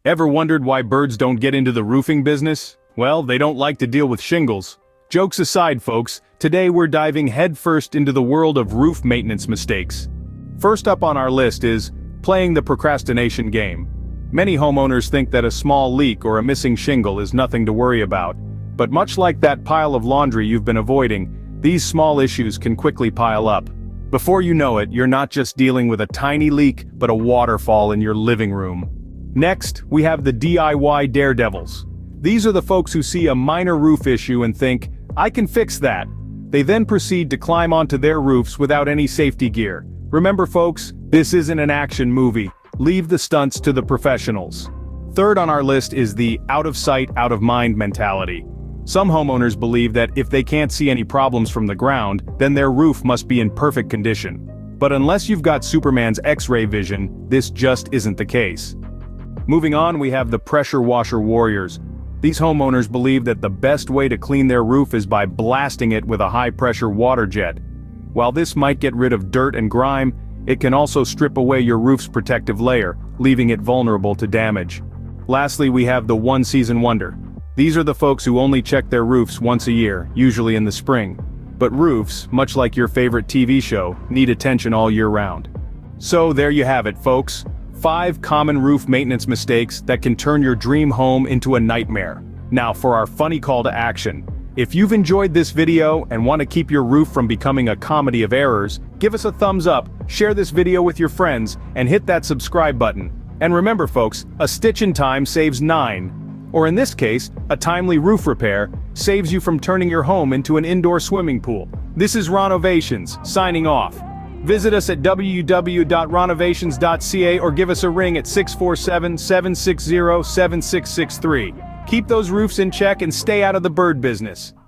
Ever wondered why birds don't get into the roofing business? Well, they don't like to deal with shingles. Jokes aside, folks, today we're diving headfirst into the world of roof maintenance mistakes. First up on our list is playing the procrastination game. Many homeowners think that a small leak or a missing shingle is nothing to worry about. But much like that pile of laundry you've been avoiding, these small issues can quickly pile up. Before you know it, you're not just dealing with a tiny leak, but a waterfall in your living room. Next, we have the DIY daredevils. These are the folks who see a minor roof issue and think, I can fix that. They then proceed to climb onto their roofs without any safety gear. Remember folks, this isn't an action movie. Leave the stunts to the professionals. Third on our list is the out of sight, out of mind mentality. Some homeowners believe that if they can't see any problems from the ground, then their roof must be in perfect condition. But unless you've got Superman's X-ray vision, this just isn't the case. Moving on, we have the pressure washer warriors. These homeowners believe that the best way to clean their roof is by blasting it with a high-pressure water jet. While this might get rid of dirt and grime, it can also strip away your roof's protective layer, leaving it vulnerable to damage. Lastly, we have the one-season wonder. These are the folks who only check their roofs once a year, usually in the spring. But roofs, much like your favorite TV show, need attention all year round. So there you have it, folks. 5 common roof maintenance mistakes that can turn your dream home into a nightmare. Now for our funny call to action. If you've enjoyed this video and want to keep your roof from becoming a comedy of errors, give us a thumbs up, share this video with your friends, and hit that subscribe button. And remember folks, a stitch in time saves 9. Or in this case, a timely roof repair saves you from turning your home into an indoor swimming pool. This is RonOvations, signing off. Visit us at www.ronovations.ca or give us a ring at 647-760-7663. Keep those roofs in check and stay out of the bird business.